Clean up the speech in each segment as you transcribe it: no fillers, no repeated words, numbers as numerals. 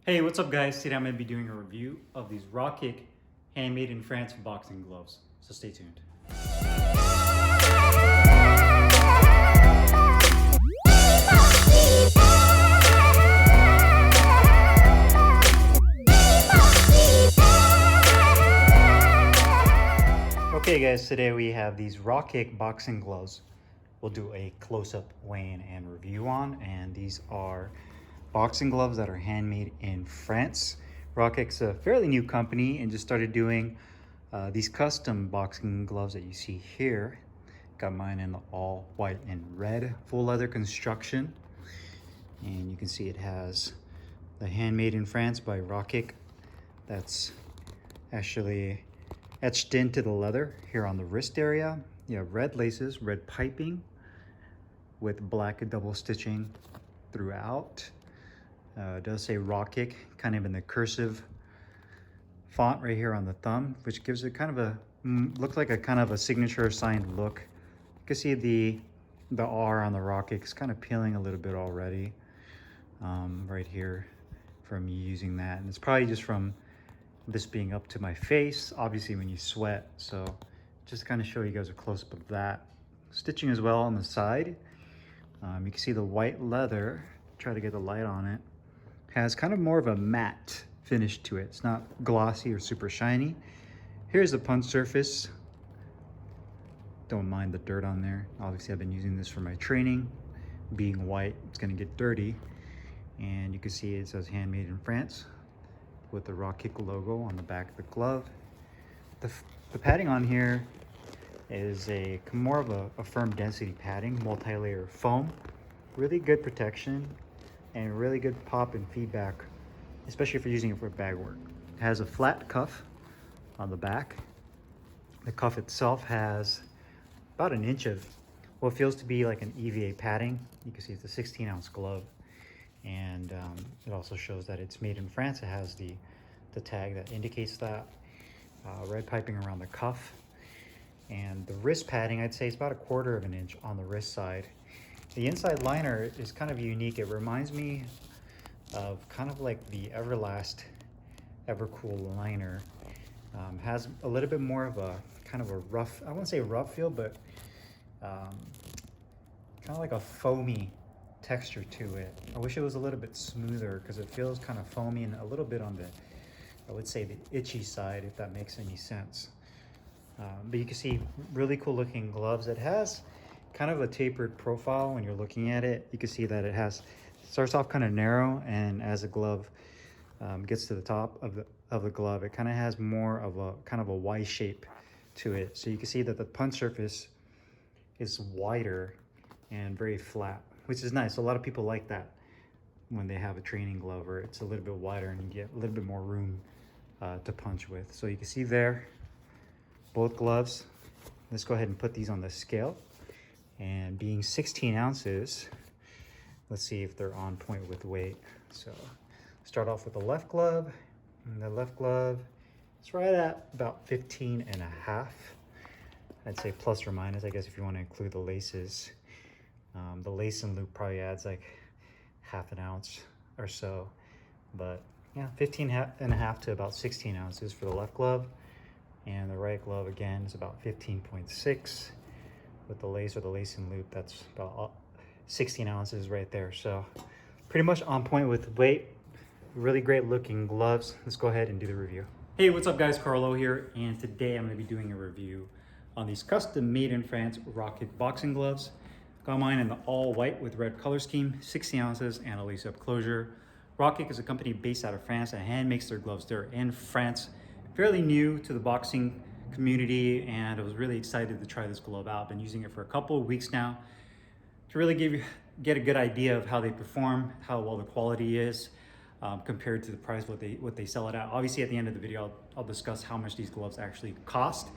Hey, what's up guys? Today I'm going to be doing a review of these Rockkick handmade in France boxing gloves. So stay tuned. Okay guys, today we have these Rockkick boxing gloves. We'll do a close-up weigh-in and review on, and these are boxing gloves that are handmade in France. Rockkick's a fairly new company and just started doing these custom boxing gloves that you see here. Got mine in the all white and red full leather construction, and you can see it has the handmade in France by Rockkick. That's actually etched into the leather here on the wrist area. You have red laces, red piping with black double stitching throughout. It does say Rockkick kind of in the cursive font right here on the thumb, which gives it kind of a looks like a kind of a signature signed look. You can see the R on the Rockkick is kind of peeling a little bit already right here from using that, and it's probably just from this being up to my face, obviously when you sweat. So just kind of show you guys a close-up of that. Stitching as well on the side. You can see the white leather, try to get the light on it, has kind of more of a matte finish to it. It's not glossy or super shiny. Here's the punch surface. Don't mind the dirt on there. Obviously I've been using this for my training. Being white, it's gonna get dirty. And you can see it says handmade in France with the Rockkick logo on the back of the glove. The padding on here is more of a firm density padding, multi-layer foam. Really good protection and really good pop and feedback, especially if you're using it for bag work. It has a flat cuff on the back. The cuff itself has about an inch of what feels to be like an EVA padding. You can see it's a 16-ounce glove. And it also shows that it's made in France. It has the tag that indicates that. Red piping around the cuff. And the wrist padding, I'd say, is about 1/4 of an inch on the wrist side. The inside liner is kind of unique. It reminds me of kind of like the Everlast Evercool liner. Has a little bit more of a kind of a rough, I wouldn't say rough feel, but kind of like a foamy texture to it. I wish it was a little bit smoother because it feels kind of foamy and a little bit on the, I would say, the itchy side, if that makes any sense. But you can see really cool looking gloves. It has kind of a tapered profile when you're looking at it. You can see that it starts off kind of narrow, and as the glove gets to the top of the glove, it kind of has more of a kind of a Y shape to it. So you can see that the punch surface is wider and very flat, which is nice. A lot of people like that when they have a training glove where it's a little bit wider and you get a little bit more room to punch with. So you can see there, both gloves. Let's go ahead and put these on the scale. And being 16 ounces, let's see if they're on point with weight. So start off with the left glove, and the left glove is right at about 15.5. I'd say plus or minus, I guess, if you want to include the laces. The lace and loop probably adds like 1/2 ounce or so, but yeah, 15.5 to about 16 ounces for the left glove. And the right glove again is about 15.6 with the lace or the lace and loop. That's about 16 ounces right there. So pretty much on point with weight. Really great looking gloves. Let's go ahead and do the review. Hey, what's up guys? Carlo here, and today I'm going to be doing a review on these custom made in France Rockkick boxing gloves. Got mine in the all white with red color scheme, 60 ounces and a lace up closure. Rockkick is a company based out of France that hand makes their gloves there in France. Fairly new to the boxing community, and I was really excited to try this glove out. Been using it for a couple of weeks now to really get a good idea of how they perform, how well the quality is compared to the price what they sell it at. Obviously at the end of the video I'll discuss how much these gloves actually cost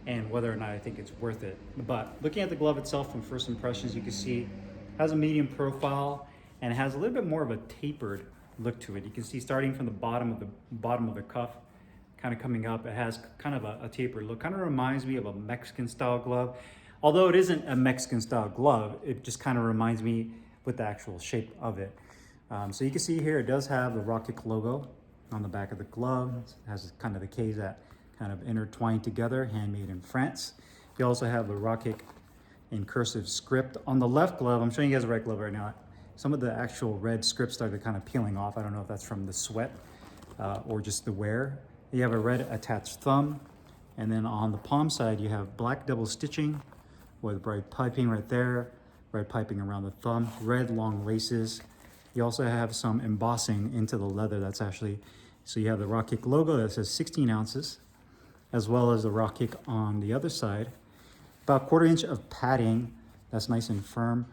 and whether or not I think it's worth it. But looking at the glove itself from first impressions, you can see it has a medium profile and it has a little bit more of a tapered look to it. You can see starting from the bottom of the cuff, kind of coming up, it has kind of a tapered look. Kind of reminds me of a Mexican style glove. Although it isn't a Mexican style glove, it just kind of reminds me with the actual shape of it. So you can see here, it does have the Rockkick logo on the back of the glove. It has kind of the K's that kind of intertwined together, handmade in France. You also have the Rockkick in cursive script. On the left glove, I'm showing you guys the right glove right now. Some of the actual red script started kind of peeling off. I don't know if that's from the sweat or just the wear. You have a red attached thumb. And then on the palm side, you have black double stitching with bright piping right there, red piping around the thumb, red long laces. You also have some embossing into the leather that's actually, so you have the Rockkick logo that says 16 ounces, as well as the Rockkick on the other side. About 1/4 inch of padding that's nice and firm.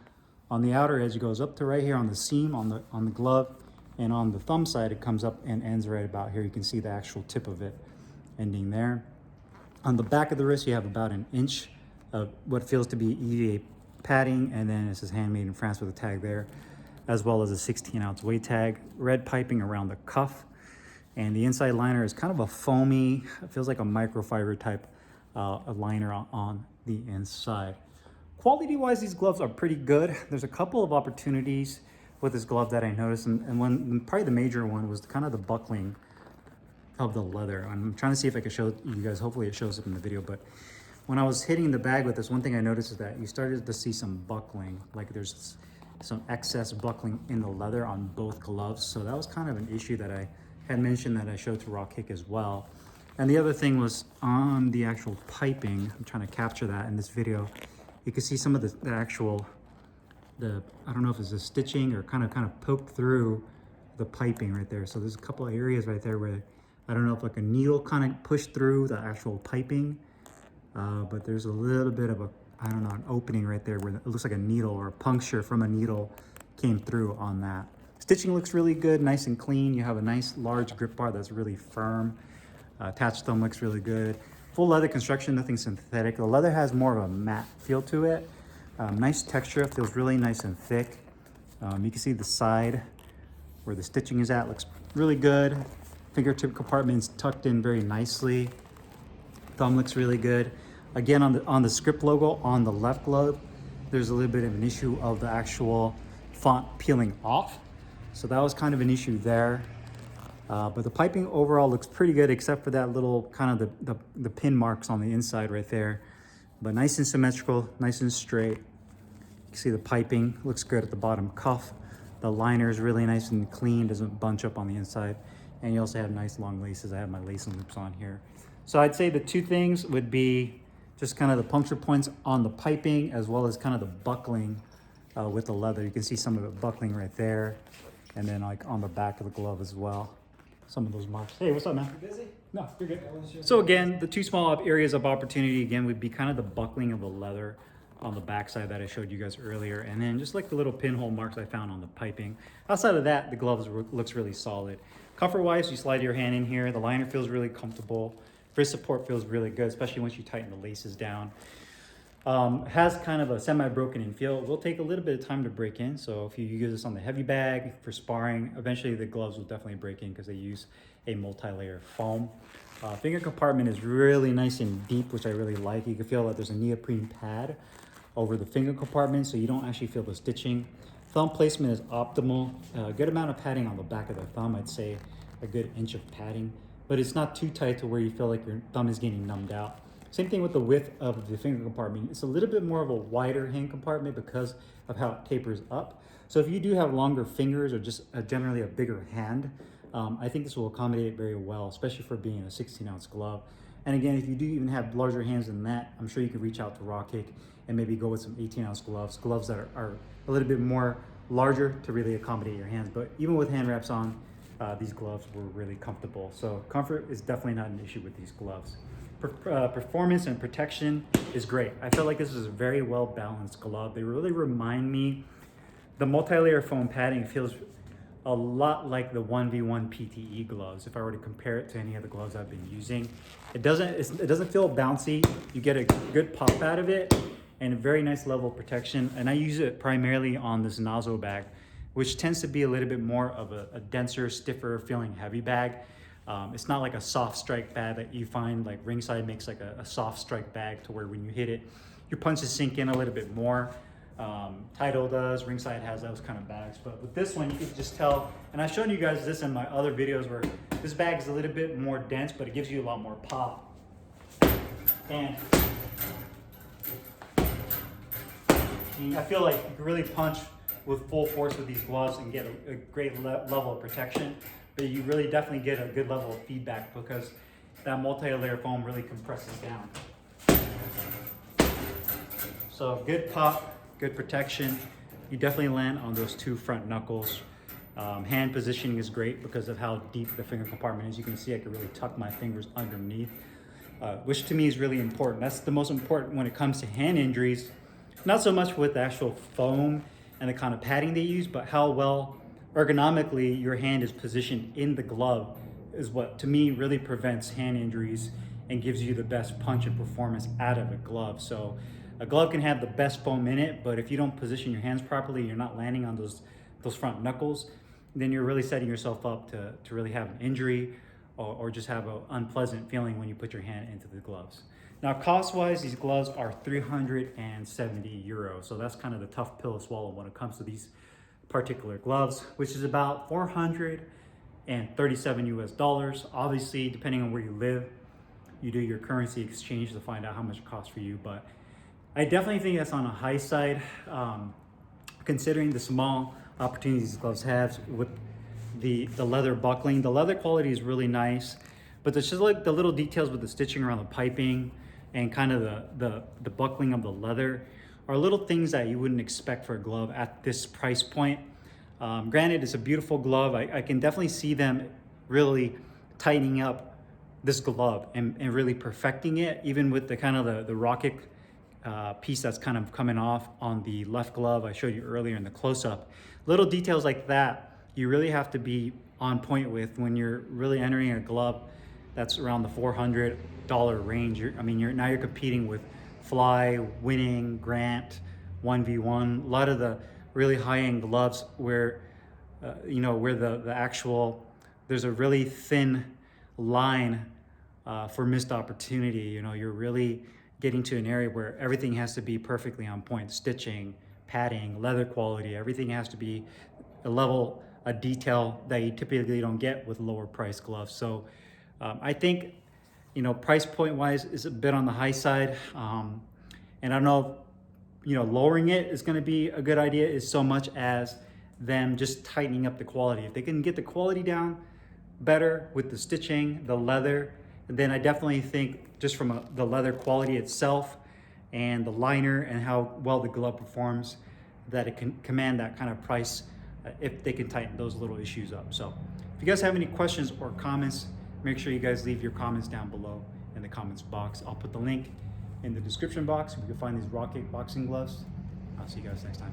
On the outer edge, it goes up to right here on the seam on the glove, and on the thumb side, it comes up and ends right about here. You can see the actual tip of it ending there. On the back of the wrist, you have about 1 inch of what feels to be EVA padding, and then it says handmade in France with a tag there, as well as a 16-ounce weight tag, red piping around the cuff. And the inside liner is kind of a foamy, it feels like a microfiber type liner on the inside. Quality-wise, these gloves are pretty good. There's a couple of opportunities with this glove that I noticed, and one, probably the major one, was kind of the buckling of the leather. I'm trying to see if I can show you guys, hopefully it shows up in the video, but when I was hitting the bag with this, one thing I noticed is that you started to see some buckling, like there's some excess buckling in the leather on both gloves. So that was kind of an issue that I had mentioned that I showed to Rockkick as well. And the other thing was on the actual piping. I'm trying to capture that in this video. You can see some of the actual, I don't know if it's a stitching or kind of poked through the piping right there. So there's a couple of areas right there where I don't know if like a needle kind of pushed through the actual piping, but there's a little bit of I don't know, an opening right there where it looks like a needle or a puncture from a needle came through on that. Stitching looks really good, nice and clean. You have a nice large grip bar that's really firm. Attached thumb looks really good. Full leather construction, nothing synthetic. The leather has more of a matte feel to it. Nice texture, feels really nice and thick. You can see the side where the stitching is at, looks really good. Fingertip compartment's tucked in very nicely. Thumb looks really good. Again, on the script logo on the left glove, there's a little bit of an issue of the actual font peeling off. So that was kind of an issue there. But the piping overall looks pretty good, except for that little kind of the pin marks on the inside right there. But nice and symmetrical, nice and straight. You can see the piping looks good at the bottom cuff. The liner is really nice and clean, doesn't bunch up on the inside. And you also have nice long laces. I have my lace and loops on here. So I'd say the two things would be just kind of the puncture points on the piping, as well as kind of the buckling with the leather. You can see some of it buckling right there. And then like on the back of the glove as well. Some of those marks. Hey, what's up, man? You busy? No, you're good. So again, the two small areas of opportunity again would be kind of the buckling of the leather on the backside that I showed you guys earlier, and then just like the little pinhole marks I found on the piping. Outside of that, the gloves looks really solid. Comfort-wise, you slide your hand in here. The liner feels really comfortable. Wrist support feels really good, especially once you tighten the laces down. Has kind of a semi-broken in feel. It will take a little bit of time to break in. So if you use this on the heavy bag for sparring, eventually the gloves will definitely break in because they use a multi-layer foam. Finger compartment is really nice and deep, which I really like. You can feel that there's a neoprene pad over the finger compartment, so you don't actually feel the stitching. Thumb placement is optimal. A good amount of padding on the back of the thumb. I'd say a good inch of padding, but it's not too tight to where you feel like your thumb is getting numbed out. Same thing with the width of the finger compartment. It's a little bit more of a wider hand compartment because of how it tapers up. So if you do have longer fingers or just generally a bigger hand, I think this will accommodate very well, especially for being a 16-ounce glove. And again, if you do even have larger hands than that, I'm sure you could reach out to Rockkick and maybe go with some 18-ounce gloves that are a little bit more larger to really accommodate your hands. But even with hand wraps on, these gloves were really comfortable. So comfort is definitely not an issue with these gloves. Performance and protection is great. I feel like this is a very well balanced glove. They really remind me, the multi-layer foam padding feels a lot like the 1v1 PTE gloves. If I were to compare it to any of the gloves I've been using, it doesn't feel bouncy. You get a good pop out of it and a very nice level of protection. And I use it primarily on this nozzle bag, which tends to be a little bit more of a denser, stiffer feeling heavy bag. It's not like a soft strike bag that you find like Ringside makes like a soft strike bag to where when you hit it, your punches sink in a little bit more. Tidal does, Ringside has those kind of bags. But with this one, you can just tell, and I've shown you guys this in my other videos where this bag is a little bit more dense, but it gives you a lot more pop. And I feel like you can really punch with full force with these gloves and get a great level of protection, but you really definitely get a good level of feedback because that multi-layer foam really compresses down. So good pop, good protection. You definitely land on those two front knuckles. Hand positioning is great because of how deep the finger compartment is. You can see I can really tuck my fingers underneath, which to me is really important. That's the most important when it comes to hand injuries. Not so much with the actual foam and the kind of padding they use, but how well ergonomically your hand is positioned in the glove is what to me really prevents hand injuries and gives you the best punch and performance out of a glove. So a glove can have the best foam in it, but if you don't position your hands properly, you're not landing on those front knuckles, then you're really setting yourself up to really have an injury or just have an unpleasant feeling when you put your hand into the gloves. Now, cost-wise, these gloves are 370 euros. So that's kind of the tough pill to swallow when it comes to these particular gloves, which is about 437 US dollars. Obviously, depending on where you live, you do your currency exchange to find out how much it costs for you. But I definitely think that's on a high side, considering the small opportunities these gloves have with the leather buckling. The leather quality is really nice, but there's just like the little details with the stitching around the piping and kind of the buckling of the leather are little things that you wouldn't expect for a glove at this price point. Granted, it's a beautiful glove. I can definitely see them really tightening up this glove and really perfecting it, even with the kind of the Rockkick piece that's kind of coming off on the left glove I showed you earlier in the close-up. Little details like that you really have to be on point with when you're really entering a glove that's around the $400 range. Now you're competing with Fly, Winning, Grant, 1v1, a lot of the really high-end gloves where where the actual there's a really thin line for missed opportunity. You're really getting to an area where everything has to be perfectly on point. Stitching, padding, leather quality, everything has to be a level of detail that you typically don't get with lower price gloves. So I think, price point wise is a bit on the high side. And I don't know if, lowering it is going to be a good idea is so much as them just tightening up the quality. If they can get the quality down better with the stitching, the leather, then I definitely think just from the leather quality itself and the liner and how well the glove performs, that it can command that kind of price if they can tighten those little issues up. So if you guys have any questions or comments, make sure you guys leave your comments down below in the comments box. I'll put the link in the description box. You can find these Rockkick boxing gloves. I'll see you guys next time.